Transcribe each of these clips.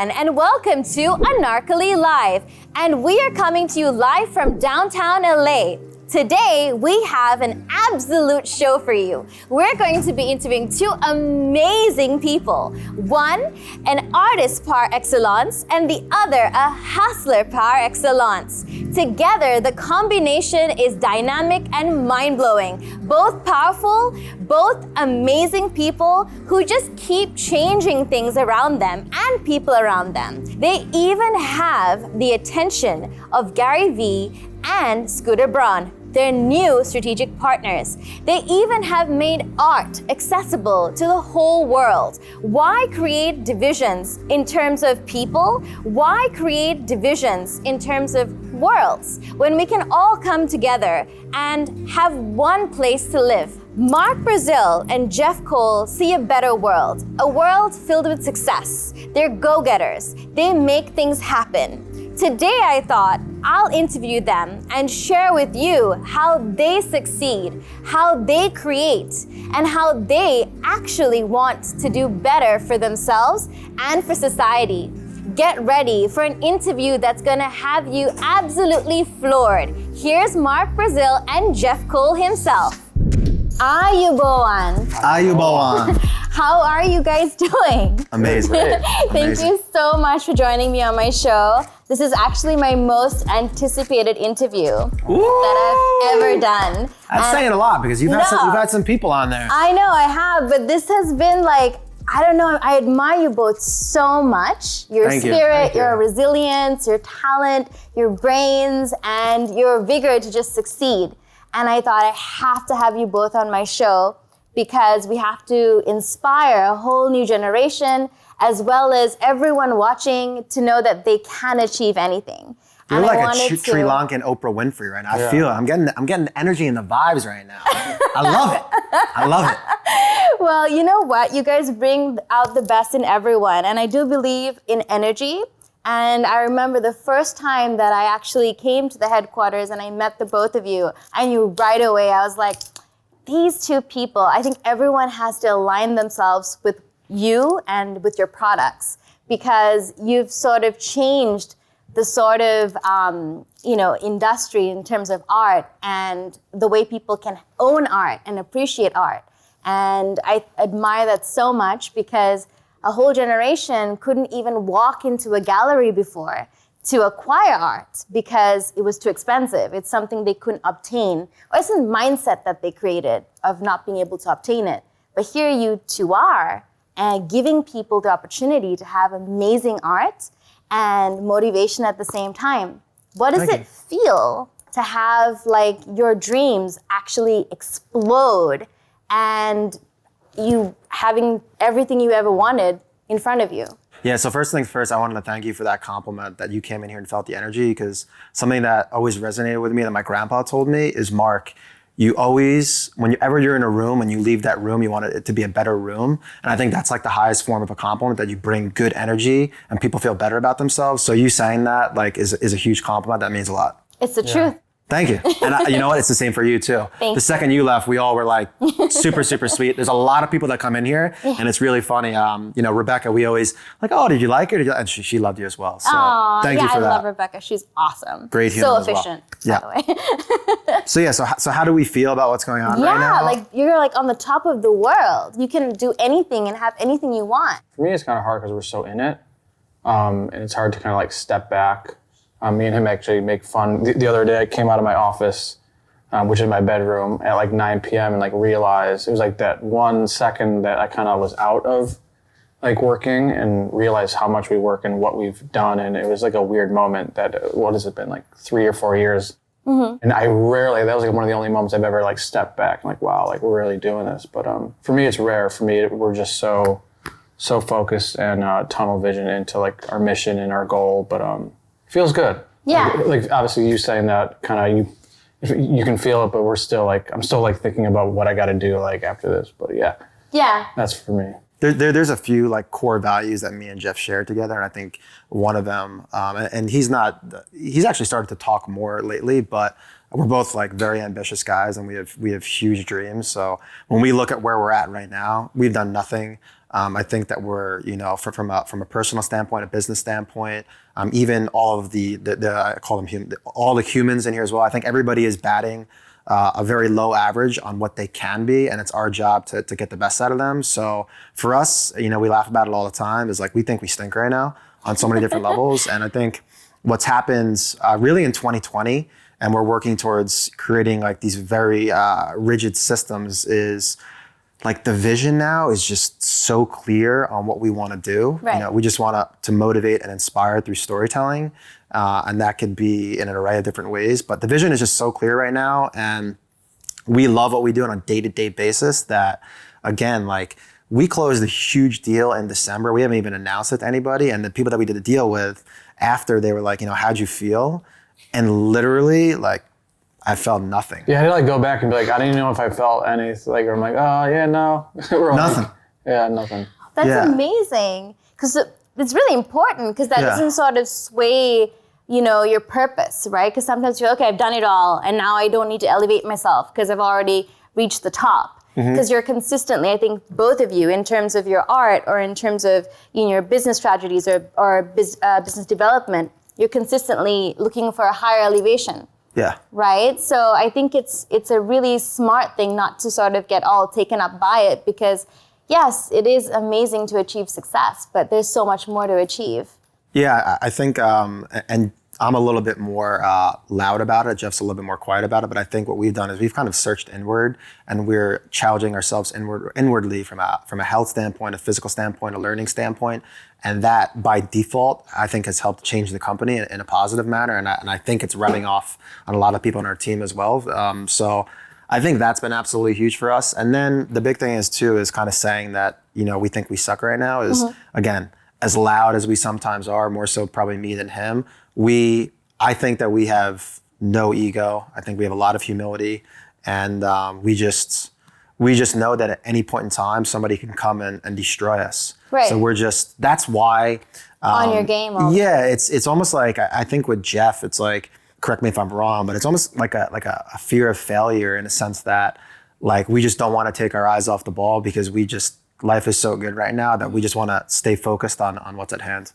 everyone, and welcome to Anarkalli Live. And we are coming to you live from downtown LA. Today, we have an absolute show for you. We're going to be interviewing two amazing people. One, an artist par excellence, and the other, a hustler par excellence. Together, the combination is dynamic and mind-blowing. Both powerful, both amazing people who just keep changing things around them and people around them. They even have the attention of Gary Vee and Scooter Braun, their new strategic partners. They even have made art accessible to the whole world. Why create divisions in terms of people? Why create divisions in terms of worlds when we can all come together and have one place to live? Mark Brazil and Jeff Cole see a better world, a world filled with success. They're go-getters. They make things happen. Today, I thought I'll interview them and share with you how they succeed, how they create, and how they actually want to do better for themselves and for society. Get ready for an interview that's gonna have you absolutely floored. Here's Mark Brazil and Jeff Cole himself. Ayubowan. Ayubowan. How are you guys doing? Amazing. Thank you so much for joining me on my show. This is actually my most anticipated interview that I've ever done. That's saying a lot because you've had some people on there. I know I have, but this has been like, I don't know, I admire you both so much. Your spirit, your resilience, your talent, your brains, and your vigor to just succeed. And I thought I have to have you both on my show because we have to inspire a whole new generation as well as everyone watching to know that they can achieve anything. You're like a Sri Lankan Oprah Winfrey right now. I feel it. I'm getting the energy and the vibes right now. I love it. I love it. Well, you know what? You guys bring out the best in everyone. And I do believe in energy. And I remember the first time that I actually came to the headquarters and I met the both of you. I knew right away, I was like, these two people, I think everyone has to align themselves with you and with your products because you've sort of changed the sort of industry in terms of art and the way people can own art and appreciate art. And I admire that so much because a whole generation couldn't even walk into a gallery before to acquire art because it was too expensive. It's something they couldn't obtain. Or it's a mindset that they created of not being able to obtain it. But here you two are, and giving people the opportunity to have amazing art and motivation at the same time. What does it feel to have like your dreams actually explode and you having everything you ever wanted in front of you? Yeah, so first things first, I wanted to thank you for that compliment that you came in here and felt the energy because something that always resonated with me that my grandpa told me is, Mark, you always, whenever you're in a room, when you leave that room, you want it to be a better room. And I think that's like the highest form of a compliment, that you bring good energy and people feel better about themselves. So you saying that like is a huge compliment. That means a lot. It's the truth. Thank you. And you know what? It's the same for you too. The second you left, we all were like super, super sweet. There's a lot of people that come in here and it's really funny. Rebecca, we always like, oh, did you like her? And she loved you as well. So thank you for that. I love Rebecca. She's awesome. Great human so as well. efficient, by the way. So how do we feel about what's going on right now? Yeah, like you're like on the top of the world. You can do anything and have anything you want. For me, it's kind of hard because we're so in it. And it's hard to kind of like step back. Me and him actually make fun. The other day I came out of my office, which is my bedroom, at like 9 p.m. and like realized it was like that 1 second that I kind of was out of like working and realized how much we work and what we've done. And it was like a weird moment that, what has it been, like 3 or 4 years? Mm-hmm. And that was like one of the only moments I've ever like stepped back and like, wow, like we're really doing this. But for me, it's rare. For me, we're just so focused and tunnel vision into like our mission and our goal. But feels good. Yeah. Like obviously you saying that kind of you can feel it, but we're still like, I'm still like thinking about what I got to do like after this. But yeah. That's for me. There's a few like core values that me and Jeff share together, and I think one of them, and he's actually started to talk more lately, but we're both like very ambitious guys, and we have huge dreams. So when we look at where we're at right now, we've done nothing. I think that we're, from a personal standpoint, a business standpoint, even all of the I call them all the humans in here as well. I think everybody is batting a very low average on what they can be, and it's our job to get the best out of them. So for us, we laugh about it all the time. Is like we think we stink right now on so many different levels, and I think what's happened really in 2020, and we're working towards creating like these very rigid systems is. Like the vision now is just so clear on what we want to do. Right. We just want to motivate and inspire through storytelling. And that could be in an array of different ways. But the vision is just so clear right now. And we love what we do on a day-to-day basis that, again, like we closed a huge deal in December. We haven't even announced it to anybody. And the people that we did the deal with after, they were like, how'd you feel? And literally like, I felt nothing. Yeah, I had to like go back and be like, I didn't know if I felt anything. Like, or I'm like, oh yeah, no. Nothing. Yeah, nothing. That's amazing. Because it's really important because that doesn't sort of sway, your purpose, right? Because sometimes you're, okay, I've done it all and now I don't need to elevate myself because I've already reached the top. Because you're consistently, I think both of you, in terms of your art or in terms of your business strategies or business development, you're consistently looking for a higher elevation. Yeah. Right? So I think it's a really smart thing not to sort of get all taken up by it because, yes, it is amazing to achieve success, but there's so much more to achieve. Yeah, I think, and I'm a little bit more loud about it. Jeff's a little bit more quiet about it. But I think what we've done is we've kind of searched inward, and we're challenging ourselves inwardly from a health standpoint, a physical standpoint, a learning standpoint. And that, by default, I think has helped change the company in a positive manner. And I think it's rubbing off on a lot of people on our team as well. So I think that's been absolutely huge for us. And then the big thing is, too, is kind of saying that, we think we suck right now is, again, as loud as we sometimes are, more so probably me than him, I think that we have no ego. I think we have a lot of humility. And we just know that at any point in time, somebody can come and destroy us. Right. So that's why. On your game. Yeah, it's almost like, I think with Jeff, it's like, correct me if I'm wrong, but it's almost like a fear of failure in a sense that like, we just don't want to take our eyes off the ball because life is so good right now that we just want to stay focused on what's at hand.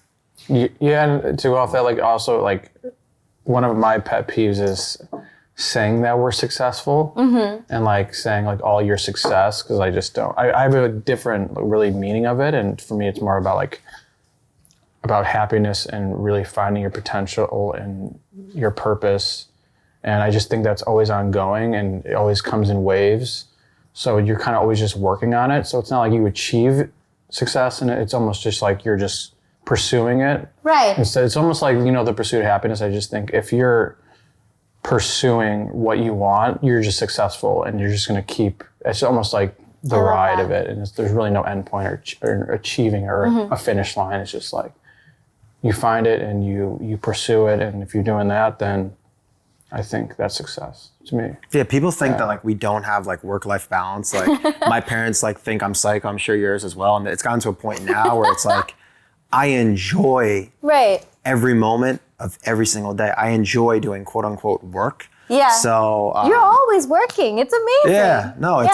Yeah, and to go off that, like also like one of my pet peeves is saying that we're successful and like saying like all your success, because I just don't. I have a different really meaning of it, and for me it's more about happiness and really finding your potential and your purpose, and I just think that's always ongoing and it always comes in waves. So you're kind of always just working on it. So it's not like you achieve success, and it's almost just like you're just pursuing it. Right. Instead, it's almost like, the pursuit of happiness. I just think if you're pursuing what you want, you're just successful, and you're just going to keep, it's almost like the ride of it. And there's really no end point or achieving or a finish line. It's just like you find it and you pursue it. And if you're doing that, then I think that's success to me. Yeah, people think that like we don't have like work-life balance. Like my parents like think I'm psycho. I'm sure yours as well. And it's gotten to a point now where it's like I enjoy every moment of every single day. I enjoy doing quote unquote work. Yeah. So you're always working. It's amazing. Yeah. No,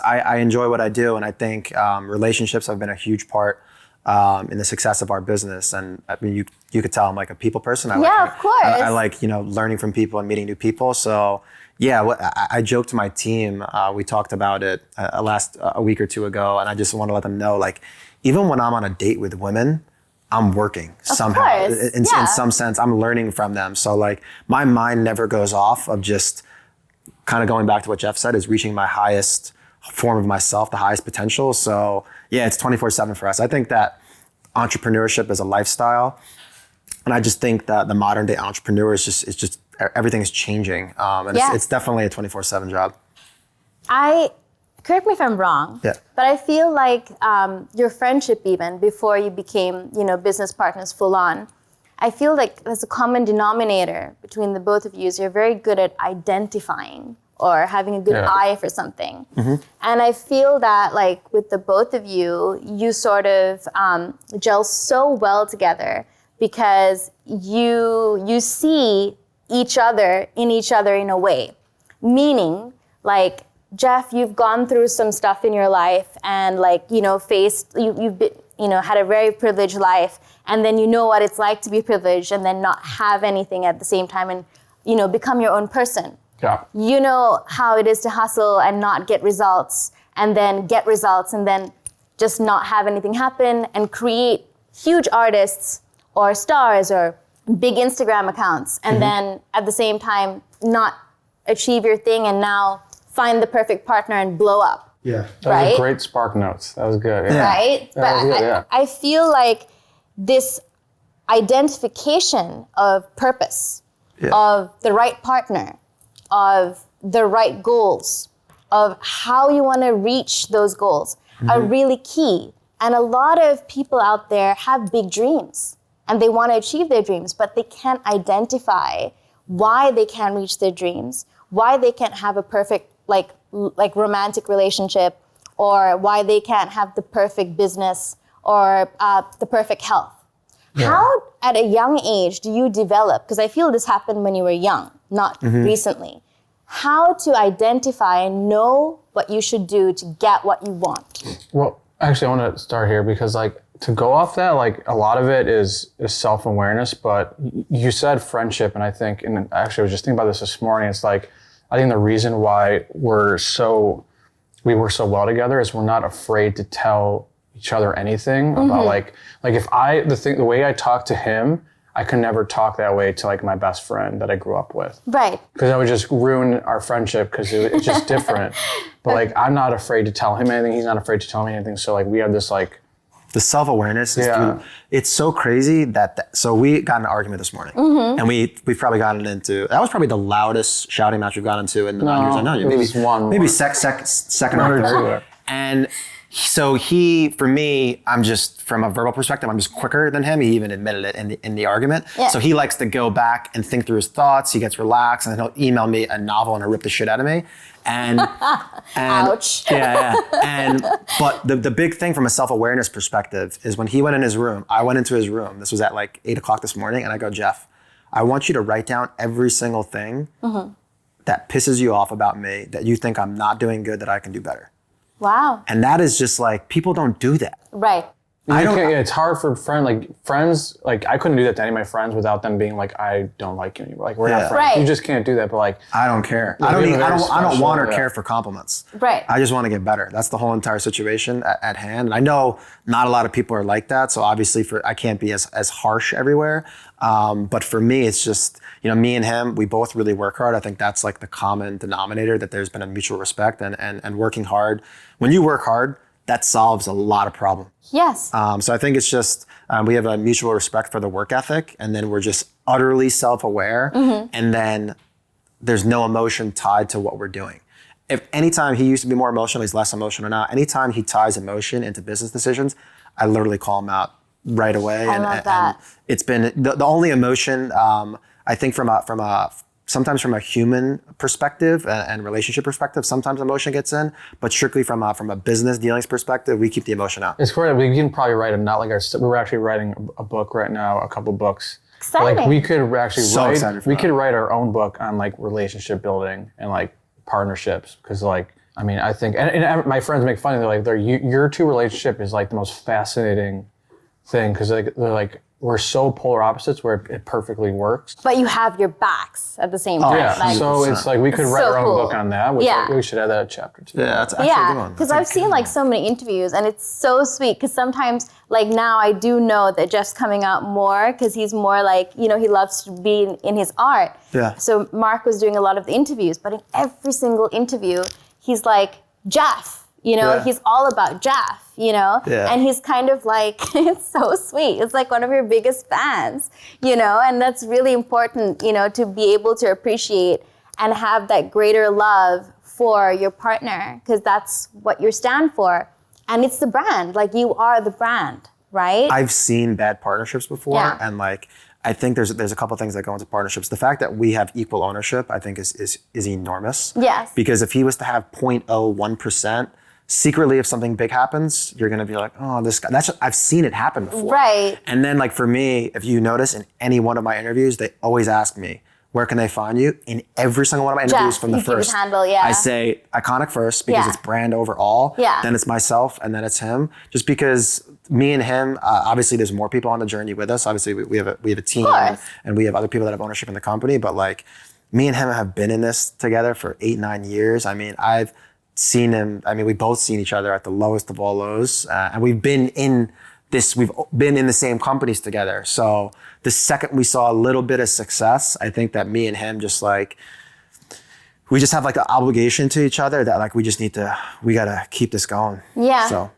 I enjoy what I do, and I think relationships have been a huge part in the success of our business. And I mean, you could tell I'm like a people person. Of course. I like, learning from people and meeting new people. So yeah, I joked to my team. We talked about it a week or two ago, and I just want to let them know, like, even when I'm on a date with women, I'm working somehow. In some sense, I'm learning from them. So like my mind never goes off of just kind of going back to what Jeff said, is reaching my highest form of myself, the highest potential. So yeah, it's 24/7 for us. I think that entrepreneurship is a lifestyle. And I just think that the modern day entrepreneur is just everything is changing. And it's definitely a 24/7 job. Correct me if I'm wrong, but I feel like your friendship, even before you became, business partners full on, I feel like there's a common denominator between the both of you is you're very good at identifying or having a good eye for something. And I feel that like with the both of you, you sort of gel so well together because you see each other in a way. Meaning, like, Jeff, you've gone through some stuff in your life and like, you've been, had a very privileged life, and then you know what it's like to be privileged and then not have anything at the same time and, become your own person. Yeah. You know how it is to hustle and not get results and then get results and then just not have anything happen and create huge artists or stars or big Instagram accounts and then at the same time not achieve your thing and now find the perfect partner and blow up. Yeah. That was a great spark notes. That was good. Yeah. Right? But I feel like this identification of purpose, of the right partner, of the right goals, of how you want to reach those goals are really key. And a lot of people out there have big dreams and they want to achieve their dreams, but they can't identify why they can't reach their dreams, why they can't have a perfect like romantic relationship, or why they can't have the perfect business or the perfect health. Yeah. How, at a young age, do you develop, because I feel this happened when you were young, not recently, how to identify and know what you should do to get what you want? Well, actually, I want to start here because, like, to go off that, like, a lot of it is self-awareness, but you said friendship, and I think, and actually I was just thinking about this morning, it's like, I think the reason why we work so well together is we're not afraid to tell each other anything about like if the way I talk to him, I could never talk that way to like my best friend that I grew up with. Right. Because I would just ruin our friendship because it's just different. But like I'm not afraid to tell him anything. He's not afraid to tell me anything. So like we have this like the self-awareness is it's so crazy so we got in an argument this morning and we've probably gotten into, that was probably the loudest shouting match we've gotten into in the 9 years I know you. Maybe second or third. And so for me, I'm just, from a verbal perspective, I'm just quicker than him. He even admitted it in the argument. Yeah. So he likes to go back and think through his thoughts. He gets relaxed and then he'll email me a novel and he'll rip the shit out of me. And ouch. But the big thing from a self-awareness perspective is when he went in his room, I went into his room. This was at like 8:00 this morning. And I go, Jeff, I want you to write down every single thing that pisses you off about me, that you think I'm not doing good, that I can do better. Wow. And that is just like, people don't do that. Right. It's hard for friends, like I couldn't do that to any of my friends without them being like, I don't like you anymore. Like we're not friends. Right. You just can't do that. But like, I don't care. I don't want or care for compliments. Right. I just want to get better. That's the whole entire situation at hand. And I know not a lot of people are like that. So obviously I can't be as harsh everywhere. But for me, it's just, me and him, we both really work hard. I think that's like the common denominator, that there's been a mutual respect and working hard. When you work hard, that solves a lot of problems. Yes. So I think it's just, we have a mutual respect for the work ethic, and then we're just utterly self-aware, and then there's no emotion tied to what we're doing. If anytime he used to be more emotional, he's less emotional now. Anytime he ties emotion into business decisions, I literally call him out right away. I love that. And it's been the only emotion, I think sometimes from a human perspective and relationship perspective, sometimes emotion gets in, but strictly from a business dealings perspective, we keep the emotion out. It's great. We can probably write we're actually writing a book right now, a couple books. Exciting. Like we could actually could write our own book on like relationship building and like partnerships. Cause like, I mean, I think, and my friends make fun of it, they're like, your two relationship is like the most fascinating thing. Cause they're like, we're so polar opposites where it perfectly works. But you have your backs at the same time. Yeah, like, so it's like we could write our own book on that, which we should add that chapter too. Yeah, that's actually a good one. Because I've seen like so many interviews and it's so sweet because sometimes like now I do know that Jeff's coming out more because he's more like, he loves to be in his art. Yeah. So Mark was doing a lot of the interviews, but in every single interview, he's like, Jeff. He's all about Jeff, and he's kind of like, it's so sweet. It's like one of your biggest fans, and that's really important, to be able to appreciate and have that greater love for your partner, because that's what you stand for. And it's the brand, like you are the brand, right? I've seen bad partnerships before, and like, I think there's a couple things that go into partnerships. The fact that we have equal ownership, I think is enormous. Yes. Because if he was to have 0.01%, secretly, if something big happens, you're gonna be like, oh, this guy. I've seen it happen before. Right. And then, like for me, if you notice in any one of my interviews, they always ask me, where can they find you? In every single one of my interviews from the you give his first, handle, yeah. I say Iconic first because Yeah. it's brand overall. Yeah. Then it's myself, and then it's him. Just because me and him, obviously there's more people on the journey with us. Obviously we have a team, and we have other people that have ownership in the company. But like, me and him have been in this together for 8-9 years. I mean, I've seen him. I mean, we've both seen each other at the lowest of all lows, and we've been in the same companies together. So the second we saw a little bit of success, I think that me and him we just have like an obligation to each other that like we gotta keep this going. Yeah. So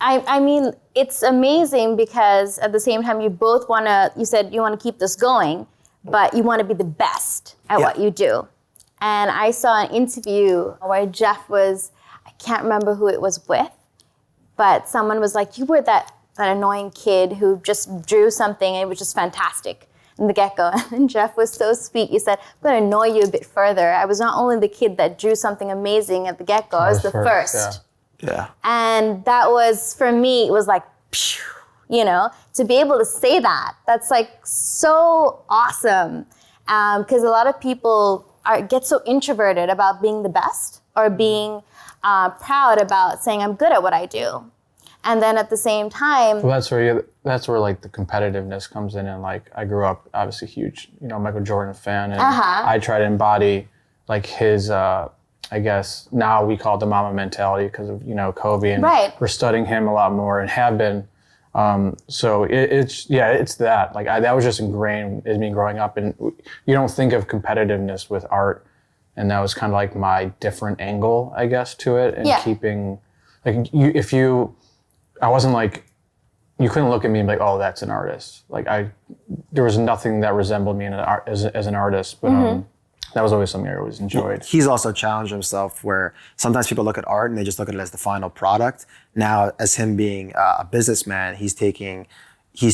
I mean, it's amazing because at the same time, you said you want to keep this going, but you want to be the best at what you do. And I saw an interview where Jeff I can't remember who it was with, but someone was like, you were that annoying kid who just drew something and it was just fantastic in the get-go. And Jeff was so sweet. He said, I'm going to annoy you a bit further. I was not only the kid that drew something amazing at the get-go, I was the first. Yeah. And that was, for me, it was like, phew, to be able to say that, that's like so awesome. Because a lot of people get so introverted about being the best or being proud about saying, I'm good at what I do. And then at the same time, well, that's where like the competitiveness comes in. And like, I grew up obviously huge, Michael Jordan fan, and I try to embody like his, I guess now we call it the mama mentality because of Kobe, and we're studying him a lot more and have been. So it's that like that was just ingrained in me growing up, and you don't think of competitiveness with art, and that was kind of like my different angle, I guess, to it, and keeping like I wasn't like, you couldn't look at me and be like, oh, that's an artist. Like there was nothing that resembled me as an artist, but that was always something I always enjoyed. He's also challenged himself where sometimes people look at art and they just look at it as the final product. Now, as him being a businessman, he's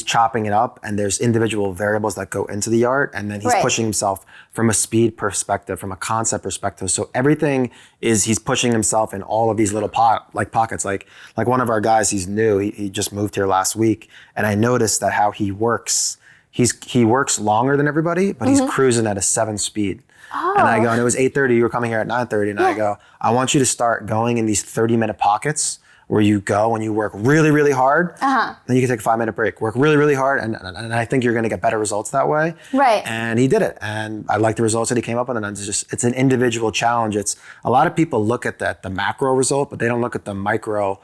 chopping it up, and there's individual variables that go into the art, and then he's pushing himself from a speed perspective, from a concept perspective. So everything he's pushing himself in all of these little pockets. Like one of our guys, he's new, he just moved here last week, and I noticed that how he works, he works longer than everybody, but he's cruising at a 7 speed. Oh. And I go, and it was 8:30, you were coming here at 9:30, and I go, I want you to start going in these 30-minute pockets where you go and you work really, really hard. Then you can take a 5-minute break, work really, really hard, and I think you're gonna get better results that way. Right. And he did it, and I like the results that he came up with, and it's an individual challenge. It's a lot of people look at the macro result, but they don't look at the micro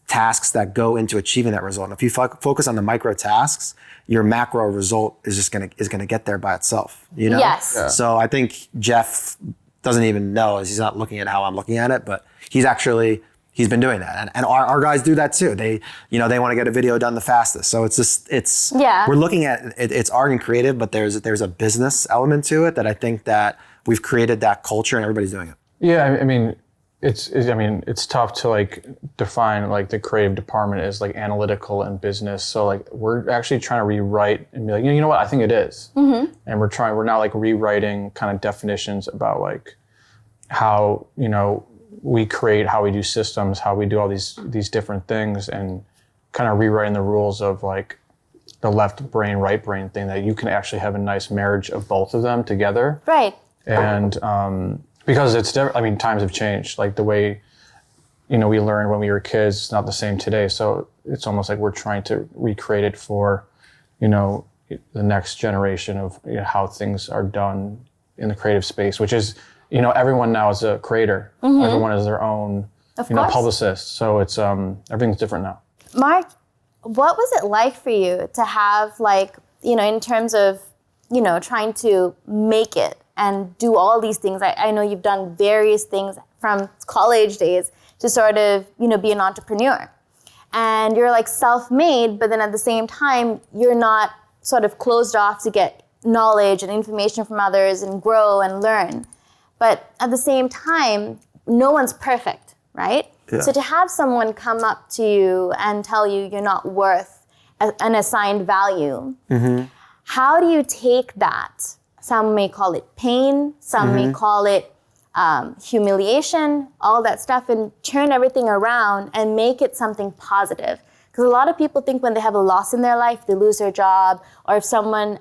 tasks that go into achieving that result. And if you focus on the micro tasks, your macro result is gonna get there by itself. Yes. Yeah. So I think Jeff doesn't even know, as he's not looking at how I'm looking at it, but he's been doing that. And our guys do that too. They want to get a video done the fastest. So we're looking at it, it's art and creative, but there's a business element to it that I think that we've created that culture and everybody's doing it. Yeah, I mean, it's tough to like define like the creative department as like analytical and business. So like we're actually trying to rewrite and be like, you know what, I think it is. And we're now like rewriting kind of definitions about like how, we create, how we do systems, how we do all these different things, and kind of rewriting the rules of like the left brain, right brain thing, that you can actually have a nice marriage of both of them together. Right. And because it's different. I mean, times have changed. Like the way, we learned when we were kids, it's not the same today. So it's almost like we're trying to recreate it for, the next generation of how things are done in the creative space, which is, everyone now is a creator. Everyone is their own, publicist. So it's, everything's different now. Mark, what was it like for you to have like, in terms of, trying to make it and do all these things? I know you've done various things from college days to sort of, be an entrepreneur. And you're like self-made, but then at the same time, you're not sort of closed off to get knowledge and information from others and grow and learn. But at the same time, no one's perfect, right? Yeah. So to have someone come up to you and tell you you're not worth an assigned value, how do you take that? Some may call it pain, some may call it humiliation, all that stuff, and turn everything around and make it something positive. Because a lot of people think when they have a loss in their life, they lose their job, or if someone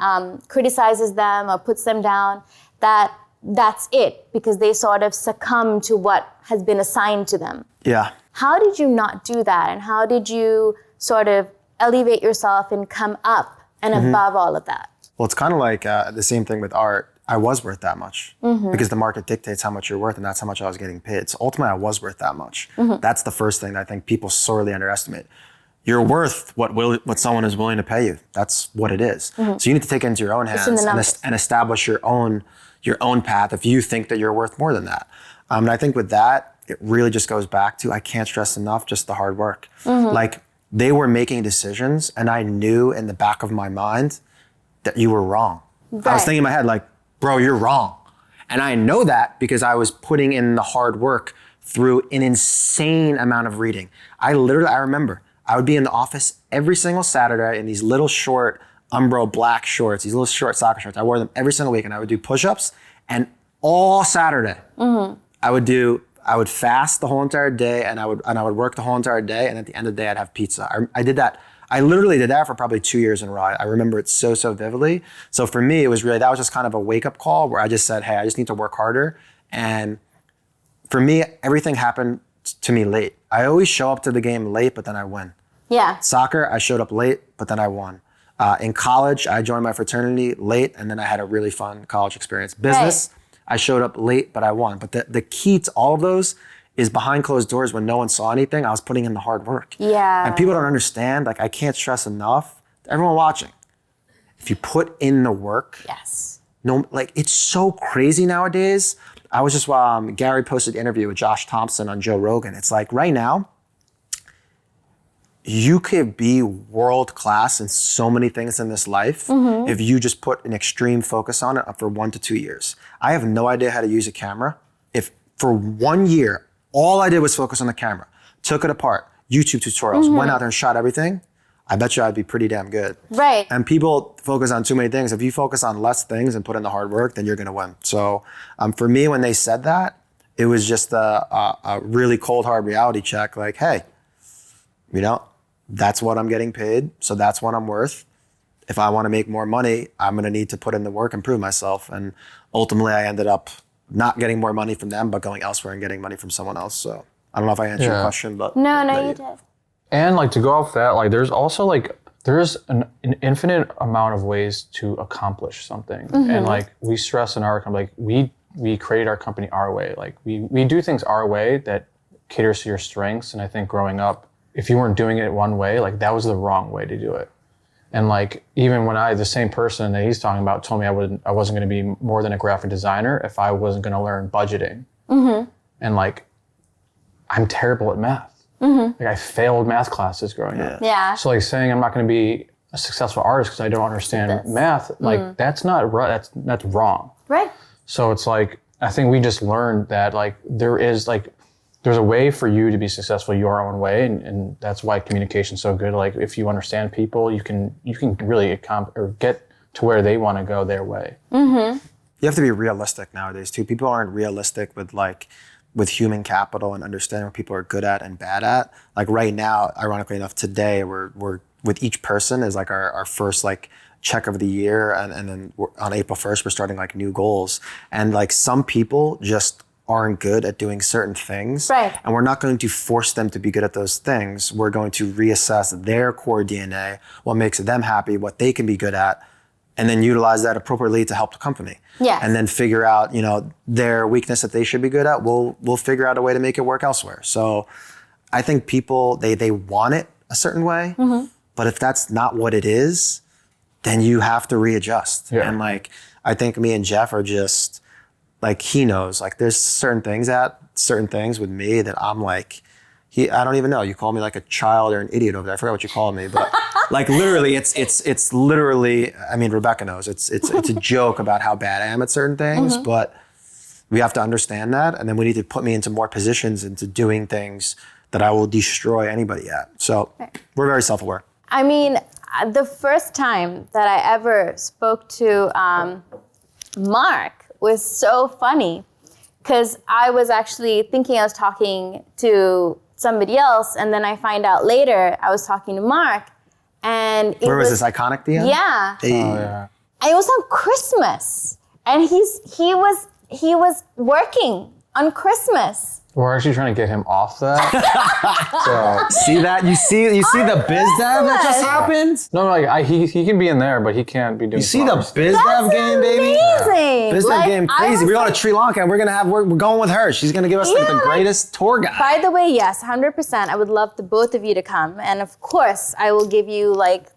criticizes them or puts them down, that that's it because they sort of succumb to what has been assigned to them. Yeah. How did you not do that? And how did you sort of elevate yourself and come up and above all of that? Well, it's kind of like the same thing with art. I was worth that much because the market dictates how much you're worth, and that's how much I was getting paid. So ultimately, I was worth that much. That's the first thing that I think people sorely underestimate. You're worth what someone is willing to pay you. That's what it is. So you need to take it into your own hands and establish your own path if you think that you're worth more than that. And I think with that, it really just goes back to, I can't stress enough, just the hard work. Like, they were making decisions, and I knew in the back of my mind that you were wrong. Right. I was thinking in my head, like, bro, you're wrong. And I know that because I was putting in the hard work through an insane amount of reading. I remember, I would be in the office every single Saturday in these little short Umbro black shorts, these little short soccer shorts. I wore them every single week, and I would do push-ups. And all Saturday, I would fast the whole entire day, and I would work the whole entire day. And at the end of the day, I'd have pizza. I did that. I literally did that for probably 2 years in a row. I remember it so vividly. So for me, that was just kind of a wake-up call where I just said, hey, I just need to work harder. And for me, everything happened to me late. I always show up to the game late, but then I win. Yeah. Soccer, I showed up late, but then I won. In college, I joined my fraternity late, and then I had a really fun college experience. Business, I showed up late, but I won. But the key to all of those is behind closed doors when no one saw anything, I was putting in the hard work. Yeah. And people don't understand, like, I can't stress enough, everyone watching, if you put in the work, it's so crazy nowadays. I was just, Gary posted an interview with Josh Thompson on Joe Rogan. It's like, right now, you could be world class in so many things in this life if you just put an extreme focus on it for 1 to 2 years. I have no idea how to use a camera. If for 1 year, all I did was focus on the camera, took it apart, YouTube tutorials, went out there and shot everything, I bet you I'd be pretty damn good. Right. And people focus on too many things. If you focus on less things and put in the hard work, then you're gonna win. So for me, when they said that, it was just a really cold, hard reality check. Like, hey, that's what I'm getting paid, so that's what I'm worth. If I want to make more money, I'm going to need to put in the work and prove myself. And ultimately, I ended up not getting more money from them, but going elsewhere and getting money from someone else. So I don't know if I answered your question, but no, you did. And like, to go off that, like, there's also like, there's an infinite amount of ways to accomplish something. And like, we stress in our company, like, we create our company our way. Like, we do things our way that caters to your strengths. And I think growing up, if you weren't doing it one way, like, that was the wrong way to do it. And like, even when the same person that he's talking about told me I wasn't going to be more than a graphic designer if I wasn't going to learn budgeting. And like, I'm terrible at math. Like, I failed math classes growing up. Yeah. So like, saying I'm not going to be a successul artist because I don't understand math, like, that's not right. That's wrong. Right. So it's like, I think we just learned that like, there's a way for you to be successful your own way, and that's why communication is so good. Like, if you understand people, you can really get to where they want to go their way. You have to be realistic nowadays too. People aren't realistic with human capital and understanding what people are good at and bad at. Like, right now, ironically enough, today we're with each person is like our first like check of the year, and then on April 1st we're starting like new goals. And like, some people just aren't good at doing certain things. Right. And we're not going to force them to be good at those things. We're going to reassess their core DNA, what makes them happy, what they can be good at, and then utilize that appropriately to help the company. Yes. And then figure out, their weakness that they should be good at. We'll figure out a way to make it work elsewhere. So I think people, they want it a certain way, but if that's not what it is, then you have to readjust. Yeah. And like, I think me and Jeff are just, like, he knows, like, there's certain things with me that I'm like, I don't even know. You call me like a child or an idiot over there. I forgot what you called me, but like, literally, it's literally, I mean, Rebecca knows. It's a joke about how bad I am at certain things, but we have to understand that, and then we need to put me into more positions into doing things that I will destroy anybody at. So we're very self-aware. I mean, the first time that I ever spoke to Mark was so funny, because I was actually thinking I was talking to somebody else, and then I find out later I was talking to Mark, and Where was this, Iconic DM? Yeah. Hey. Oh, yeah. And it was on Christmas, And he was working on Christmas. We're actually trying to get him off that. So See that? You see the biz dev that just happened? no, like he can be in there, but he can't be doing. You see the flowers. biz dev game, baby? Amazing. Biz dev game crazy. We're going to like, Sri Lanka and we're going with her. She's gonna give us like the greatest tour guide. by the way, yes, 100%. I would love the both of you to come. And of course, I will give you like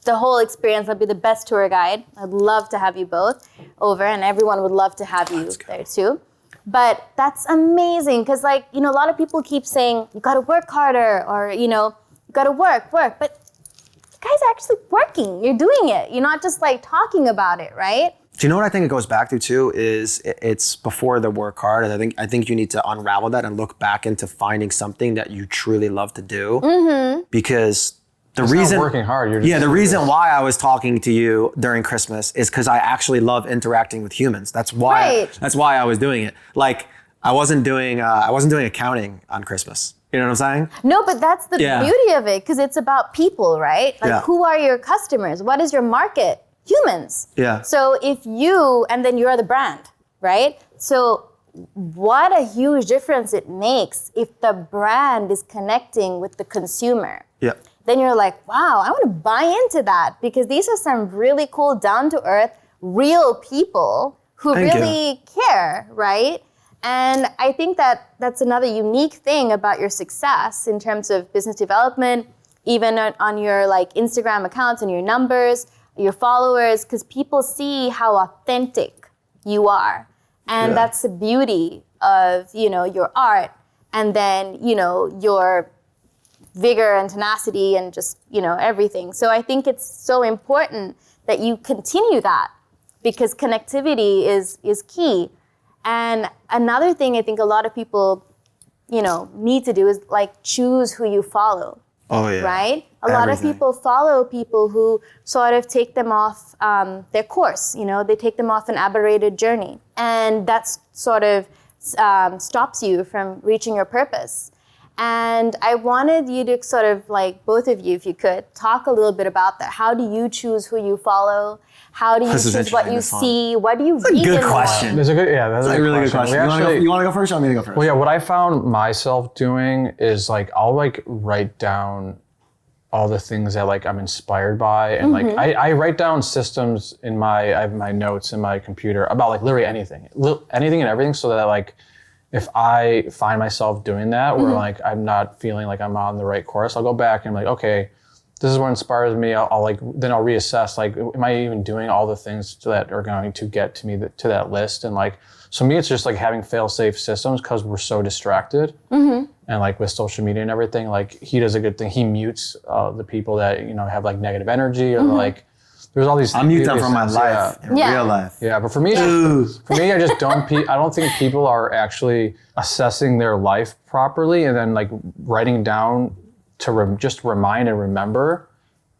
the whole experience. I'll be the best tour guide. I'd love to have you both over, and everyone would love to have you there too. But that's amazing because, like, you know, a lot of people keep saying, you got to work harder, or, you know, you got to work. But you guys are actually working. You're doing it. You're not just like talking about it, right? Do you know what I think it goes back to too? Is it's before the work hard, and I think you need to unravel that and look back into finding something that you truly love to do. Mm-hmm. Because the reason not working hard. You're just the reason why I was talking to you during Christmas is because I actually love interacting with humans. That's why. Right. That's why I was doing it. Like I wasn't doing accounting on Christmas. You know what I'm saying? No, but that's the beauty of it, because it's about people, right? Like, who are your customers? What is your market? Humans. Yeah. So if you, and then you're the brand, right? So what a huge difference it makes if the brand is connecting with the consumer. Yeah. Then you're like, wow, I want to buy into that, because these are some really cool, down-to-earth, real people who really care, right? And I think that that's another unique thing about your success in terms of business development, even on your like Instagram accounts and your numbers, your followers, because people see how authentic you are. And that's the beauty of, you know, your art, and then, you know, your vigor and tenacity and just, you know, everything. So I think it's so important that you continue that, because connectivity is key. And another thing I think a lot of people, you know, need to do is like choose who you follow. Oh yeah. Right? A lot of people follow people who sort of take them off their course, you know, they take them off an aberrated journey. And that's sort of stops you from reaching your purpose. And I wanted you to sort of like, both of you, if you could, talk a little bit about that. How do you choose who you follow? How do you choose what you see? What do you read? That's a good question. That's a really good question. You want to go first or want me to go first? Well, yeah, what I found myself doing is like, I'll like write down all the things that like I'm inspired by. And like, I write down systems I have my notes in my computer about like literally anything and everything, so that like, if I find myself doing that, where like I'm not feeling like I'm on the right course, I'll go back and I'm like, okay, this is what inspires me. I'll reassess, like, am I even doing all the things that are going to get to me to that list? And like, so me, it's just like having fail-safe systems, because we're so distracted. And like with social media and everything, like he does a good thing. He mutes the people that, you know, have like negative energy, or like, there's all these. I mute them from my life, in real life. Yeah, but for me, I just don't. I don't think people are actually assessing their life properly, and then like writing down to just remind and remember,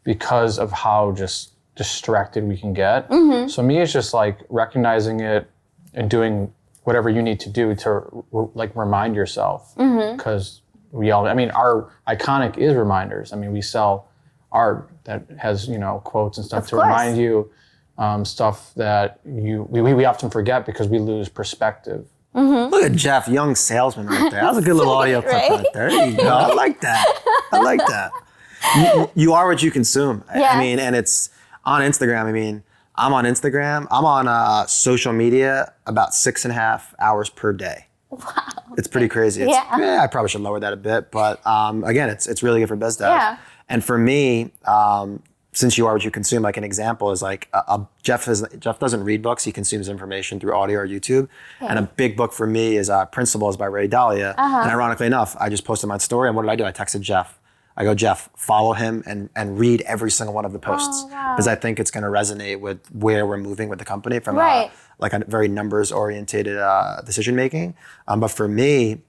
because of how just distracted we can get. So me, it's just like recognizing it and doing whatever you need to do to like remind yourself, because our iconic is reminders. I mean, we sell art that has, you know, quotes and stuff to remind you stuff that we often forget because we lose perspective. Look at Jeff, young salesman right there. That was a good little audio clip right there. There you go. I like that. You are what you consume. I mean, and it's on Instagram. I mean, I'm on Instagram. I'm on social media about 6.5 hours per day. Wow. It's pretty crazy. I probably should lower that a bit, but again, it's really good for biz dev. Yeah. And for me, since you are what you consume, like an example is like Jeff doesn't read books; he consumes information through audio or YouTube. Okay. And a big book for me is Principles by Ray Dalio. And ironically enough, I just posted my story, and what did? I texted Jeff. I go, Jeff, follow him and read every single one of the posts, because I think it's going to resonate with where we're moving with the company from like a very numbers oriented decision making. But for me,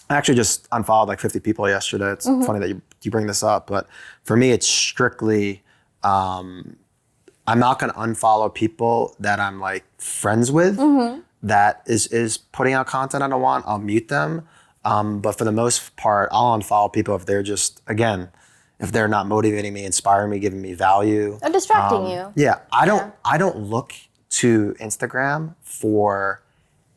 I actually just unfollowed like 50 people yesterday. It's funny that you bring this up, but for me, it's strictly, I'm not going to unfollow people that I'm like friends with that is putting out content I don't want. I'll mute them. But for the most part, I'll unfollow people if they're just, again, if they're not motivating me, inspiring me, giving me value. Or distracting you. Yeah, I don't look to Instagram for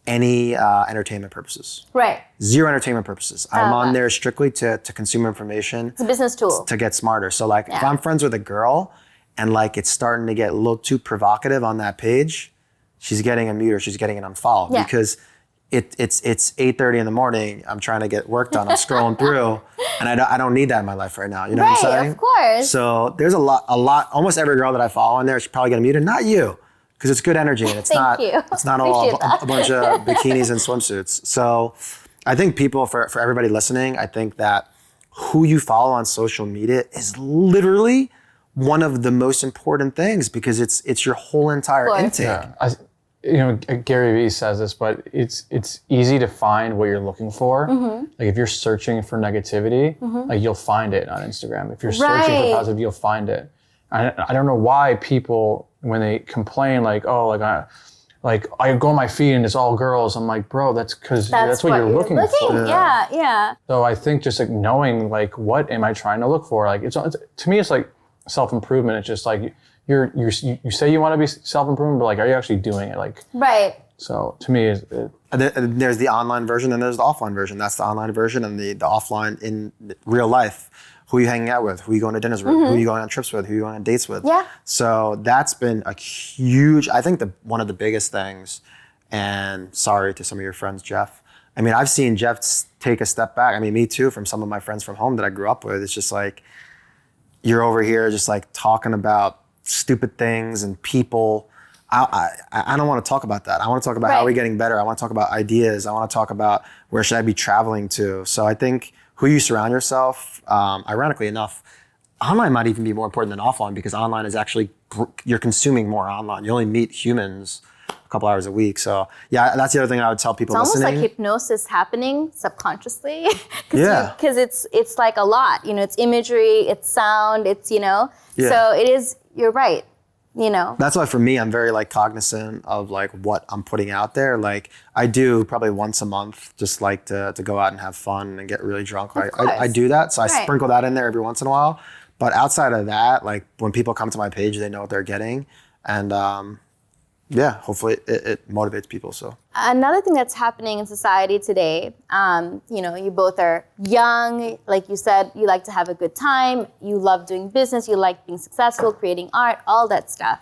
any entertainment purposes. Right. Zero entertainment purposes. I'm on there strictly to consume information. It's a business tool. To get smarter. So like if I'm friends with a girl and like it's starting to get a little too provocative on that page, she's getting a mute or she's getting an unfollow because it's 8:30 in the morning. I'm trying to get work done. I'm scrolling through, and I don't need that in my life right now. You know what I'm saying? Of course. So there's a lot. Almost every girl that I follow on there, she's probably getting muted. Not you, because it's good energy and it's not. It's not all a bunch of bikinis and swimsuits. So I think people, for everybody listening, I think that who you follow on social media is literally one of the most important things because it's your whole entire intake. Yeah. Gary Vee says this, but it's easy to find what you're looking for. Like if you're searching for negativity, like you'll find it on Instagram. If you're searching for positive, you'll find it. I don't know why people, when they complain, like, oh, I go on my feed and it's all girls. I'm like, bro, that's because that's what you're looking for. Yeah. So I think just like knowing like what am I trying to look for? Like it's to me, it's like self-improvement. It's just like you say you want to be self-improvement, but like, are you actually doing it? Like, right. So to me, there's the online version and there's the offline version. That's the online version and the offline in real life. Who are you hanging out with? Who are you going to dinners with? Who are you going on trips with? Who are you going on dates with? Yeah. So that's been a huge, I think one of the biggest things, and sorry to some of your friends, Jeff. I mean, I've seen Jeff take a step back. I mean, me too, from some of my friends from home that I grew up with. It's just like, you're over here just like talking about stupid things and people. I don't want to talk about that. I want to talk about how we're getting better. I want to talk about ideas. I want to talk about where should I be traveling to. So I think who you surround yourself, ironically enough, online might even be more important than offline because online is actually, you're consuming more online. You only meet humans a couple hours a week. So yeah, that's the other thing I would tell people listening. It's almost like hypnosis happening subconsciously. Because it's like a lot, it's imagery, it's sound, it's, so it is, you're right. That's why for me, I'm very like cognizant of like what I'm putting out there. Like I do probably once a month, just like to go out and have fun and get really drunk. I do that. So I sprinkle that in there every once in a while. But outside of that, like when people come to my page, they know what they're getting. And hopefully it motivates people. So another thing that's happening in society today, you both are young. Like you said, you like to have a good time. You love doing business. You like being successful, creating art, all that stuff.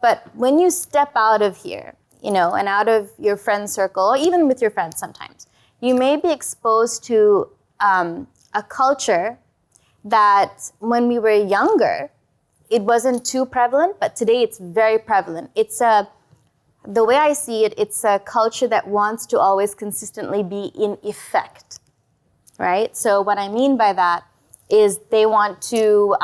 But when you step out of here, and out of your friend circle, or even with your friends sometimes, you may be exposed to a culture that when we were younger, it wasn't too prevalent, but today it's very prevalent. The way I see it, it's a culture that wants to always consistently be in effect, right? So what I mean by that is they want to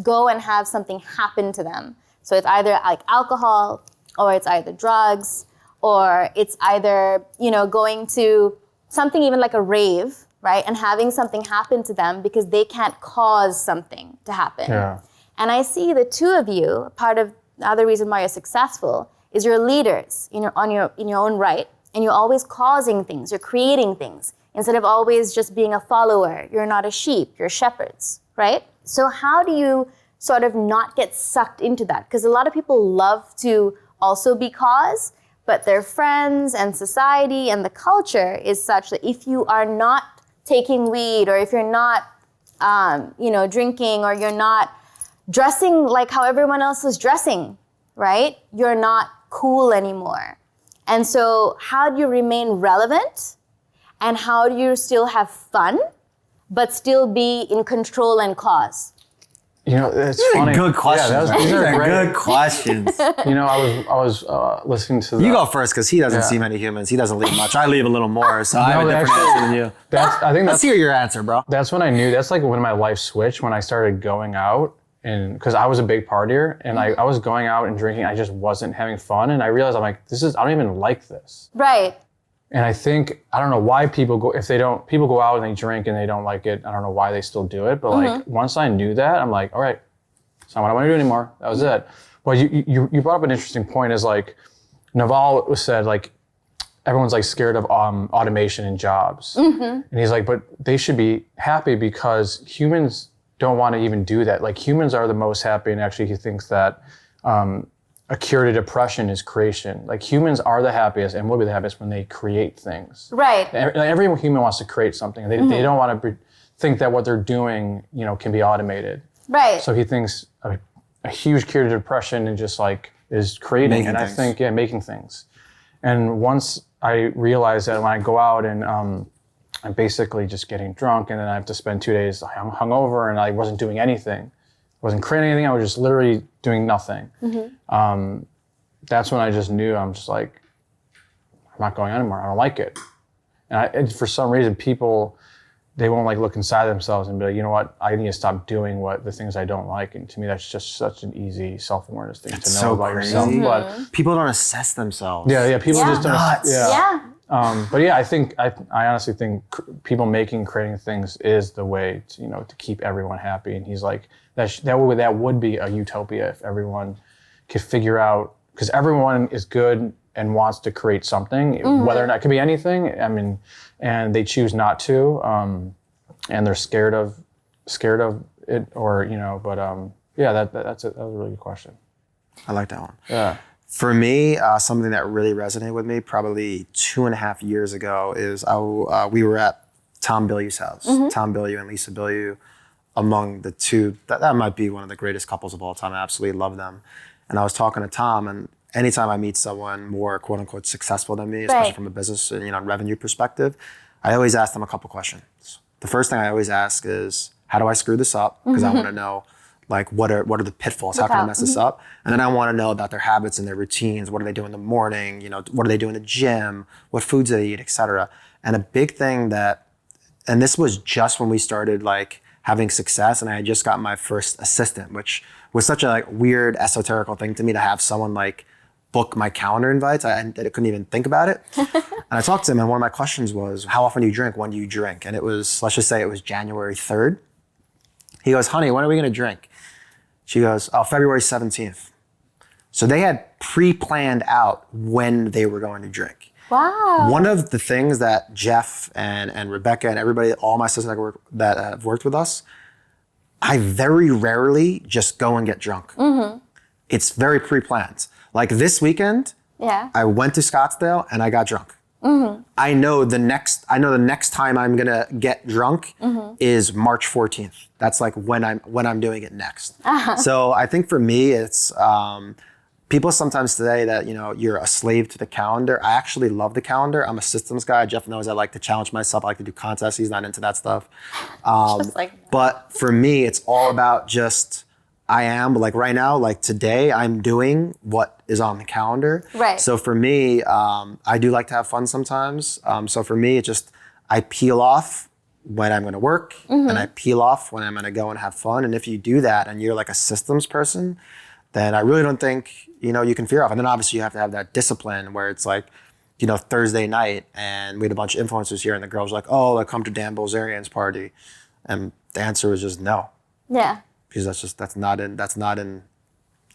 go and have something happen to them. So it's either like alcohol, or it's either drugs, or it's either, going to something even like a rave, right? And having something happen to them because they can't cause something to happen. Yeah. And I see the two of you, part of the other reason why you're successful is you're leaders in your own right, and you're always causing things, you're creating things, instead of always just being a follower. You're not a sheep, you're shepherds, right? So how do you sort of not get sucked into that? Because a lot of people love to also be cause, but their friends and society and the culture is such that if you are not taking weed, or if you're not, drinking, or you're not dressing like how everyone else is dressing, right? You're not cool anymore. And so how do you remain relevant? And how do you still have fun, but still be in control and cause? It's funny. Good questions. These are good questions. I was listening to You go first because he doesn't see many humans. He doesn't leave much. I leave a little more, so I have a different answer than you. Let's hear your answer, bro. That's when I knew. That's like when my life switched, when I started going out. And because I was a big partier and I was going out and drinking, I just wasn't having fun. And I realized I don't even like this. Right. And I think, I don't know why people go out and they drink and they don't like it. I don't know why they still do it. But like once I knew that, I'm like, all right, it's not what I want to do anymore. That was it. Well, you brought up an interesting point is like, Naval said like, everyone's like scared of automation in jobs. And he's like, but they should be happy because humans don't want to even do that. Like humans are the most happy, and actually he thinks that a cure to depression is creation. Like humans are the happiest and will be the happiest when they create things. Right. Every human wants to create something. They don't want to think that what they're doing, can be automated. Right. So he thinks a huge cure to depression and just like is creating. Making and things. I think, making things. And once I realized that when I go out and I'm basically just getting drunk and then I have to spend 2 days hungover and I wasn't doing anything. I wasn't creating anything. I was just literally doing nothing. That's when I just knew I'm just like, I'm not going anymore. I don't like it. And for some reason, people, they won't like look inside themselves and be like, you know what? I need to stop doing the things I don't like. And to me, that's just such an easy self-awareness thing to know about yourself. But people don't assess themselves. yeah, people just don't. Nuts. Yeah. But yeah, I honestly think people creating things is the way to, to keep everyone happy. And he's like, that would be a utopia if everyone could figure out, because everyone is good and wants to create something, whether or not it could be anything. I mean, and they choose not to, and they're scared of it, or that was a really good question. I like that one. Yeah. For me, something that really resonated with me probably 2.5 years ago is we were at Tom Bilyeu's house. Tom Bilyeu and Lisa Bilyeu, among the two, that might be one of the greatest couples of all time. I absolutely love them. And I was talking to Tom, and anytime I meet someone more quote unquote successful than me, especially from a business and revenue perspective, I always ask them a couple questions. The first thing I always ask is, how do I screw this up? Because I want to know, like, what are the pitfalls? How can I mess this up? And then I want to know about their habits and their routines. What do they do in the morning? What do they do in the gym? What foods do they eat, et cetera? And a big thing and this was just when we started like having success, and I had just got my first assistant, which was such a weird esoterical thing to me to have someone like book my calendar invites. I couldn't even think about it. And I talked to him, and one of my questions was, how often do you drink? When do you drink? And it was, let's just say it was January 3rd. He goes, honey, when are we going to drink? She goes, February 17th. So they had pre-planned out when they were going to drink. Wow. One of the things that Jeff and Rebecca and everybody, all my sisters that have worked with us, I very rarely just go and get drunk. It's very pre-planned. Like this weekend, I went to Scottsdale and I got drunk. I know the next time I'm gonna get drunk is March 14th. That's like when I'm doing it next. So I think for me, it's people sometimes say that you're a slave to the calendar. I actually love the calendar. I'm a systems guy. Jeff knows I like to challenge myself. I like to do contests. He's not into that stuff. But for me, it's all about just I am like right now, like today, I'm doing what is on the calendar. Right. So for me, I do like to have fun sometimes. So for me, it's just I peel off when I'm going to work, and I peel off when I'm going to go and have fun. And if you do that, and you're like a systems person, then I really don't think you can veer off. And then obviously you have to have that discipline where it's like, Thursday night, and we had a bunch of influencers here, and the girls were like, oh, like come to Dan Bilzerian's party, and the answer was just no. Yeah. Because that's not in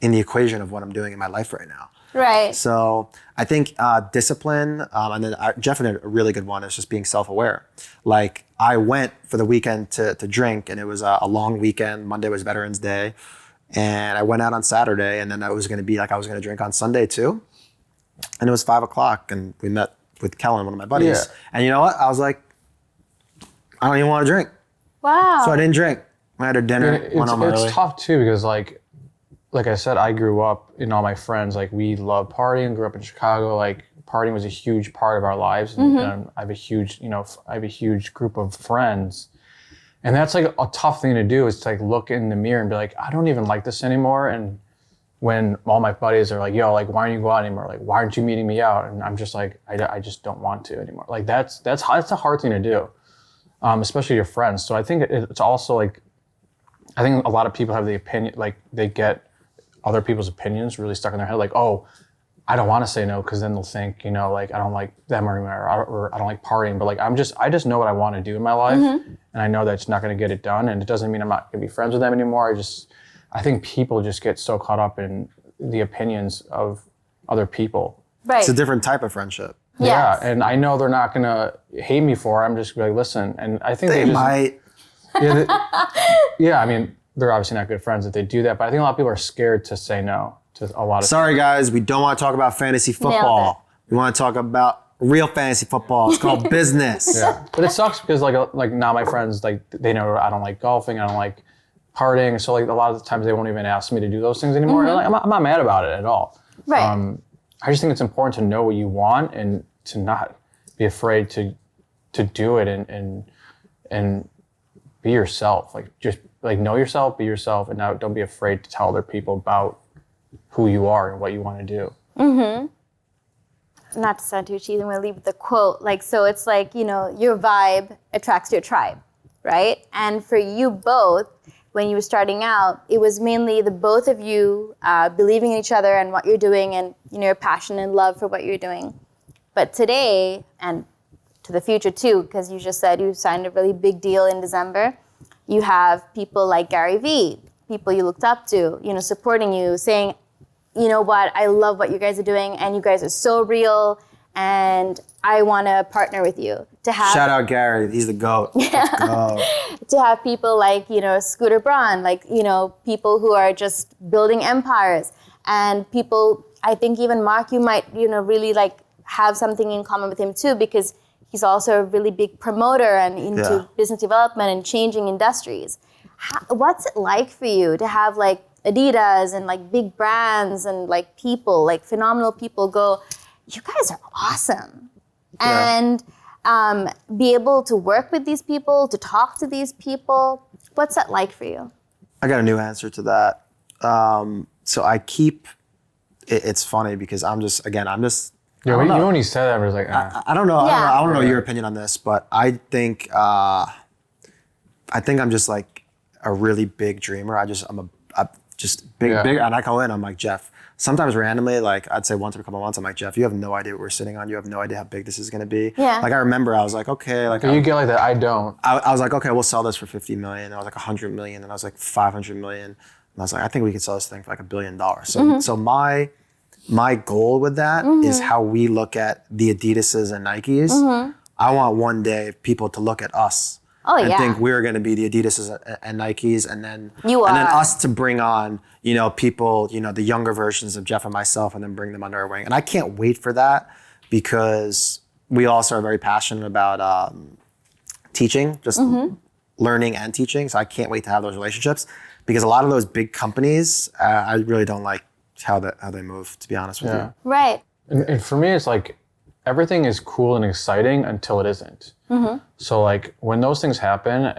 the equation of what I'm doing in my life right now. Right. So I think discipline, and then Jeff had a really good one is just being self-aware. Like I went for the weekend to drink, and it was a long weekend. Monday was Veterans Day, and I went out on Saturday, and then I was going to drink on Sunday too. And it was 5:00, and we met with Kellen, one of my buddies. Yeah. And you know what? I was like, I don't even want to drink. Wow. So I didn't drink. I had a dinner. It's tough too because like I said, I grew up and all my friends, like we love partying, grew up in Chicago, like partying was a huge part of our lives. And I have a huge group of friends. And that's like a tough thing to do is to like look in the mirror and be like, I don't even like this anymore. And when all my buddies are like, yo, like, why aren't you go out anymore? Like, why aren't you meeting me out? And I'm just like, I just don't want to anymore. Like that's a hard thing to do, especially your friends. So I think it's also like, I think a lot of people have the opinion, like they get other people's opinions really stuck in their head. Like, oh, I don't want to say no because then they'll think, like I don't like them or I don't like partying. But like I just know what I want to do in my life, and I know that it's not going to get it done. And it doesn't mean I'm not going to be friends with them anymore. I think people just get so caught up in the opinions of other people. Right. It's a different type of friendship. Yes. Yeah, and I know they're not going to hate me for it. I'm just like, listen, and I think They might. Yeah, I mean, they're obviously not good friends if they do that, but I think a lot of people are scared to say no. to a lot of. Sorry, guys, we don't want to talk about fantasy football. We want to talk about real fantasy football. It's called business. Yeah, but it sucks because like now my friends, like, they know I don't like golfing, I don't like partying, so like a lot of the times they won't even ask me to do those things anymore. And, like, I'm not mad about it at all. Right. I just think it's important to know what you want and to not be afraid to do it and be yourself. Like, just like know yourself, be yourself, and now don't be afraid to tell other people about who you are and what you want to do. Not to sound too cheesy, I'm gonna leave with the quote. Like, so it's like, you know, your vibe attracts your tribe, right? And for you both, when you were starting out, it was mainly the both of you believing in each other and what you're doing, and, you know, your passion and love for what you're doing. But today, and to the future too, because you just said you signed a really big deal in December, you have people like Gary Vee, people you looked up to, you know, supporting you, saying, you know what, I love what you guys are doing, and you guys are so real, and I want to partner with you. To have Shout out Gary, he's the GOAT. Let's go. to have people like, you know, Scooter Braun, like, you know, people who are just building empires, and people, I think even Mark, you might, you know, really like have something in common with him too, because he's also a really big promoter and into business development and changing industries. What's it like for you to have like Adidas and like big brands and like people, like phenomenal people go, you guys are awesome. And be able to work with these people, to talk to these people. What's that like for you? I got a new answer to that. So I keep, it's funny because I'm just, Yeah, you know when you said that, I was like, I don't know. Yeah. I don't know your opinion on this, but I think I'm just like a really big dreamer. I'm just big, and I call in. I'm like, Jeff. Sometimes randomly, like I'd say once every couple of months, I'm like, Jeff, you have no idea what we're sitting on. You have no idea how big this is going to be. Yeah. Like I remember, I was like, okay, like you get like that. I don't. I was like, okay, we'll sell this for 50 million. And I was like 100 million, and I was like 500 million, and I was like, I think we could sell this thing for like $1 billion. So my goal with that is how we look at the Adidases and Nikes. I want one day people to look at us and think we're going to be the Adidases and Nikes, and then us to bring on, you know, people, you know, the younger versions of Jeff and myself, and then bring them under our wing. And I can't wait for that because we also are very passionate about teaching, just learning and teaching. So I can't wait to have those relationships because a lot of those big companies, I really don't like how they move, to be honest with you. Right. And for me, it's like everything is cool and exciting until it isn't. So like when those things happen,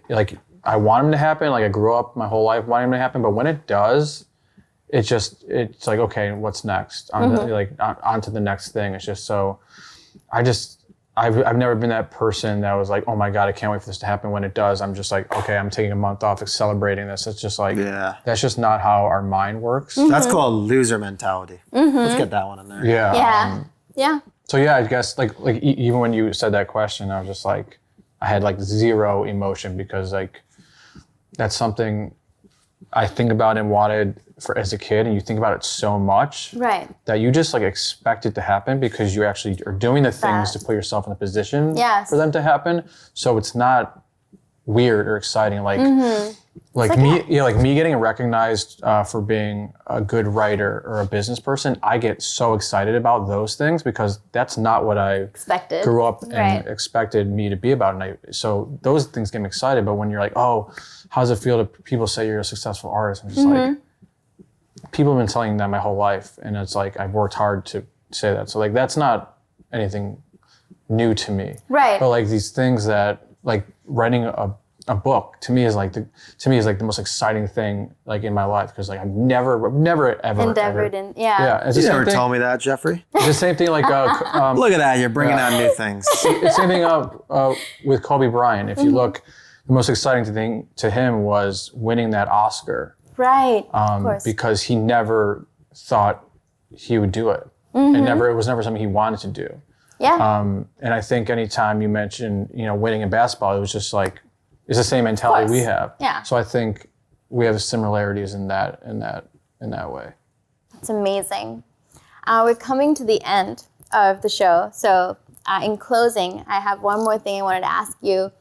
like I want them to happen. Like I grew up my whole life wanting them to happen, but when it does, it's like, okay, what's next? On to the next thing. It's just so, I've never been that person that was like, oh my God, I can't wait for this to happen. When it does, I'm just like, okay, I'm taking a month off, celebrating this. It's just like, that's just not how our mind works. That's called loser mentality. Let's get that one in there. Yeah. So yeah, I guess like even when you said that question, I was just like, I had like zero emotion because like that's something I think about and wanted for as a kid, and you think about it so much that you just like expect it to happen because you actually are doing the things to put yourself in a position for them to happen. So it's not weird or exciting. Like me getting recognized for being a good writer or a business person, I get so excited about those things because that's not what I grew up and expected me to be about. And so those things get me excited. But when you're like, oh, how does it feel to people say you're a successful artist? I'm just like, people have been telling that my whole life. And it's like, I've worked hard to say that. So like, that's not anything new to me. Right. But like these things that like writing a book to me is like the most exciting thing like in my life because like I've never ever endeavored in it's you never told me that, Jeffrey. It's the same thing like look at that, you're bringing out new things. It's the same thing with Kobe Bryant. If you look, the most exciting thing to him was winning that Oscar, right? Of course. Because he never thought he would do it, and it was never something he wanted to do. And I think anytime you mention winning in basketball, it was just like it's the same mentality we have. So I think we have similarities in that way. That's amazing. We're coming to the end of the show. So in closing, I have one more thing I wanted to ask you.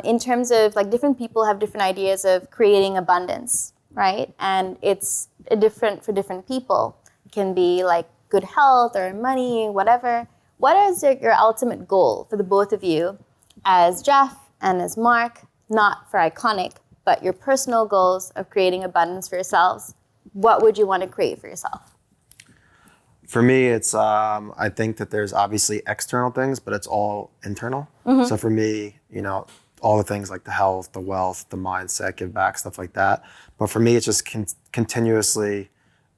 In terms of like different people have different ideas of creating abundance, right? And it's different for different people. It can be like good health or money, whatever. What is your ultimate goal for the both of you as Jeff and as Mark, not for Iconic, but your personal goals of creating abundance for yourselves? What would you want to create for yourself? For me, it's, I think that there's obviously external things, but it's all internal. So for me, you know, all the things like the health, the wealth, the mindset, give back, stuff like that. But for me, it's just continuously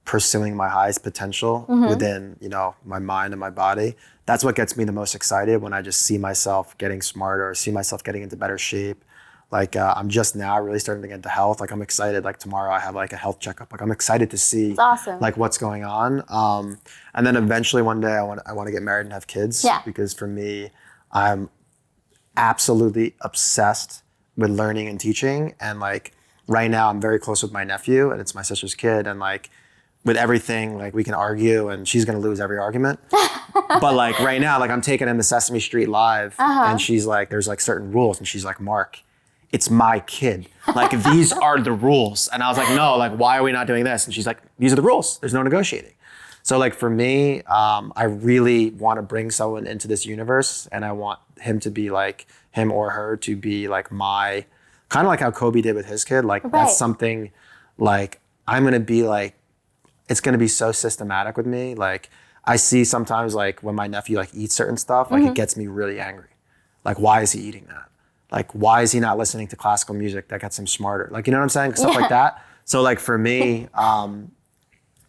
pursuing my highest potential within, you know, my mind and my body. That's what gets me the most excited, when I just see myself getting smarter, see myself getting into better shape. Like I'm just now really starting to get into health. Like I'm excited, like tomorrow I have like a health checkup. Like I'm excited to see like what's going on. And then eventually one day I want to get married and have kids, because for me, I'm absolutely obsessed with learning and teaching. And like right now I'm very close with my nephew, and it's my sister's kid. And like with everything, like we can argue and she's going to lose every argument. But like right now, like I'm taking him to Sesame Street Live and she's like, there's like certain rules. And she's like, Mark, it's my kid. Like these are the rules. And I was like, no, like why are we not doing this? And she's like, these are the rules. There's no negotiating. So like for me, I really want to bring someone into this universe, and I want him to be like, him or her to be like my, kind of like how Kobe did with his kid. Like that's something like I'm going to be like, it's going to be so systematic with me. Like I see sometimes like when my nephew like eats certain stuff, like it gets me really angry. Like why is he eating that? Like why is he not listening to classical music that gets him smarter? Like, you know what I'm saying? Stuff like that. So like for me,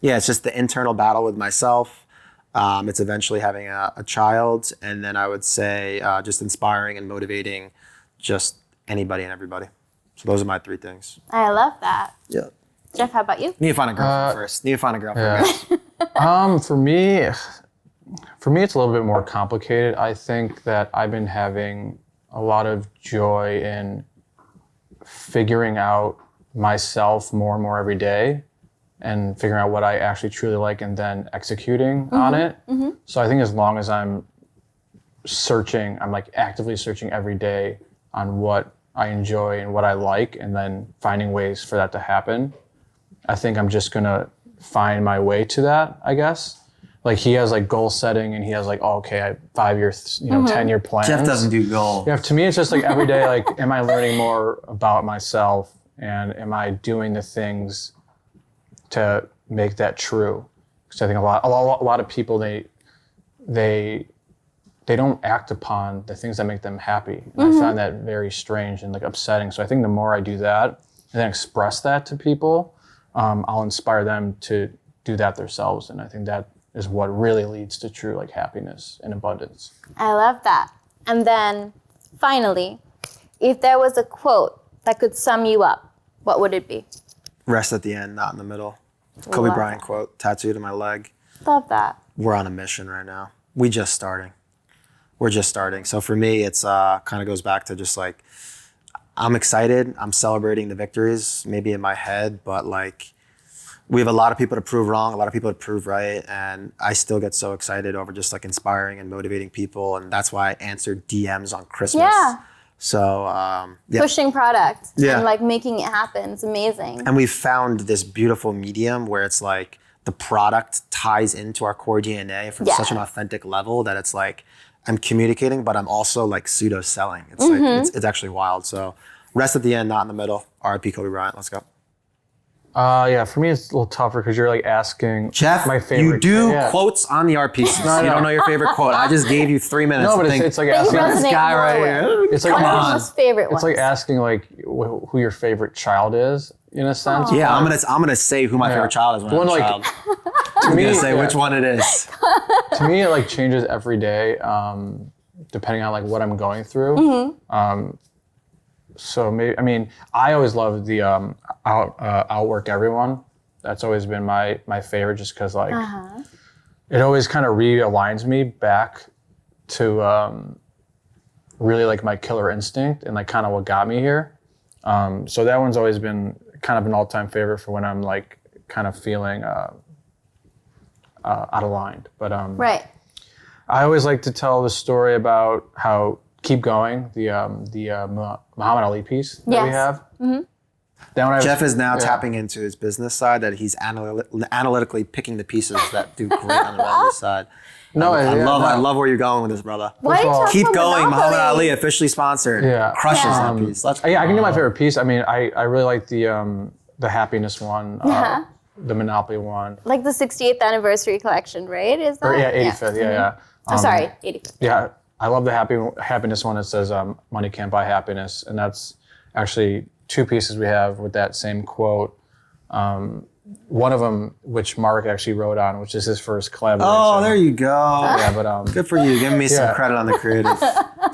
it's just the internal battle with myself. It's eventually having a child. And then I would say just inspiring and motivating just anybody and everybody. So those are my 3 things. I love that. Yeah. Jeff, how about you? Need to find a girlfriend first. For me, it's a little bit more complicated. I think that I've been having a lot of joy in figuring out myself more and more every day, and figuring out what I actually truly like, and then executing on it. So I think as long as I'm like actively searching every day on what I enjoy and what I like, and then finding ways for that to happen, I think I'm just gonna find my way to that, I guess. Like he has like goal setting, and he has like, oh, okay, I have 5-year, 10-year plans. Jeff doesn't do goals. Yeah, to me, it's just like every day, like, am I learning more about myself, and am I doing the things to make that true? Because I think a lot of people, they don't act upon the things that make them happy. And I find that very strange and like upsetting. So I think the more I do that and then express that to people, I'll inspire them to do that themselves. And I think that is what really leads to true like happiness and abundance. I love that. And then finally, if there was a quote that could sum you up, what would it be? Rest at the end, not in the middle. Kobe Bryant quote tattooed on my leg. Love that. We're on a mission right now. We're just starting. So for me, it's kind of goes back to just like, I'm excited. I'm celebrating the victories, maybe in my head, but like we have a lot of people to prove wrong, a lot of people to prove right. And I still get so excited over just like inspiring and motivating people. And that's why I answered DMs on Christmas. Yeah. So pushing product and like making it happen. It's amazing. And we've found this beautiful medium where it's like the product ties into our core DNA from such an authentic level that it's like I'm communicating, but I'm also like pseudo selling. It's like it's actually wild. So rest at the end, not in the middle. R.I.P. Kobe Bryant. Let's go. For me it's a little tougher because you're like asking Jeff, my favorite. You do quotes on the art pieces. You don't know your favorite quote. I just gave you 3 minutes. No, but it's like asking this guy right here. It's like one of your most favorite ones. It's like asking like who your favorite child is in a sense. Yeah, I'm gonna say who my favorite child is when I'm a child. To me, I'm gonna say which one it is. To me, it like changes every day, depending on like what I'm going through. So maybe, I mean, I always loved the outwork everyone. That's always been my favorite, just because like it always kind of realigns me back to really like my killer instinct and like kind of what got me here. So that one's always been kind of an all-time favorite for when I'm like kind of feeling out of line. But I always like to tell the story about how Keep Going, the Muhammad Ali piece that we have. Then when Jeff is now tapping into his business side, that he's analytically picking the pieces that do great on the revenue side. No, I love where you're going with this, brother. Why are you talking Keep about going, Monopoly? Muhammad Ali, officially sponsored. Yeah. Crushes that piece. I can do my favorite piece. I mean, I really like the happiness one, the Monopoly one. Like the 68th anniversary collection, right? Is that? Or 85th, yeah. I'm sorry, 85th. Yeah, I love the happiness one that says money can't buy happiness. And that's actually 2 pieces we have with that same quote. One of them, which Mark actually wrote on, which is his first collaboration. Oh, there you go. Yeah, but good for you. Giving me some credit on the creative.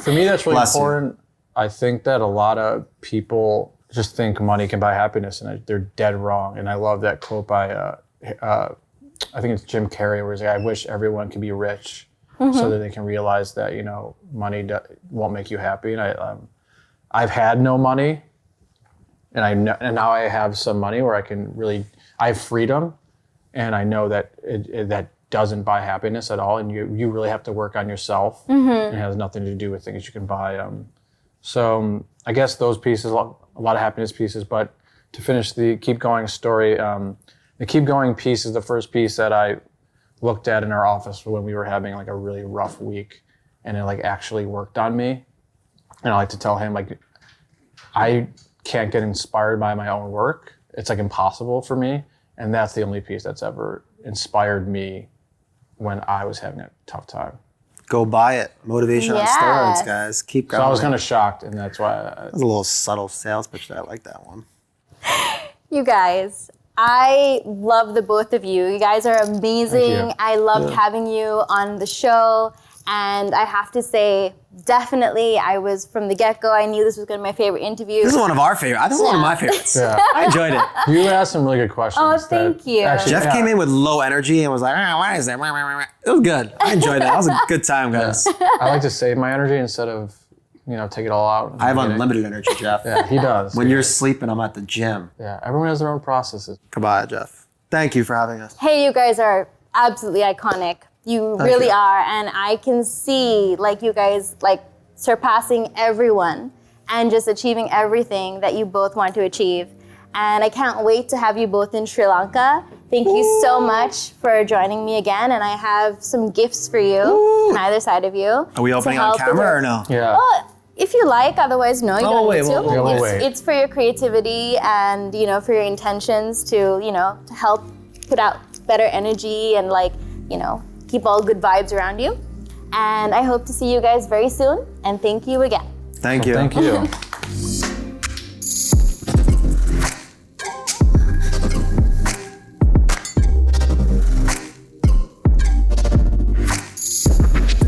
For me, that's really Bless you. important. I think that a lot of people just think money can buy happiness, and they're dead wrong. And I love that quote by, I think it's Jim Carrey, where he's like, I wish everyone could be rich so that they can realize that, money won't make you happy. And I've had no money, and now I have some money where I have freedom, and I know that that doesn't buy happiness at all, and you really have to work on yourself. It has nothing to do with things you can buy. So I guess those pieces, a lot of happiness pieces, but to finish the Keep Going story, the Keep Going piece is the first piece that I looked at in our office when we were having like a really rough week, and it like actually worked on me. And I like to tell him, like, I can't get inspired by my own work. It's like impossible for me. And that's the only piece that's ever inspired me when I was having a tough time. Go buy it. Motivation on Yes. steroids, guys. Keep going. So I was kind of shocked, and that's why That was a little subtle sales pitch there. I like that one. You guys, I love the both of you. You guys are amazing. Thank you. I loved having you on the show. And I have to say, definitely, I was from the get-go, I knew this was going to be my favorite interview. This is one of our favorites. I think it's one of my favorites. Yeah. I enjoyed it. You asked some really good questions. Oh, thank you. Jeff came in with low energy and was like, why is that? It was good. I enjoyed that. That was a good time, guys. I like to save my energy instead of, take it all out. I have unlimited energy, Jeff. Yeah, he does. When you're sleeping, I'm at the gym. Yeah, everyone has their own processes. Goodbye, Jeff. Thank you for having us. Hey, you guys are absolutely iconic. You really are, and I can see you guys surpassing everyone and just achieving everything that you both want to achieve. And I can't wait to have you both in Sri Lanka. Thank you so much for joining me again, and I have some gifts for you on either side of you. Are we opening on camera or no? Yeah. Well, if you like, otherwise no, you don't need to. we'll wait. It's for your creativity and for your intentions to to help put out better energy and keep all good vibes around you. And I hope to see you guys very soon. And thank you again. Thank you. Thank you.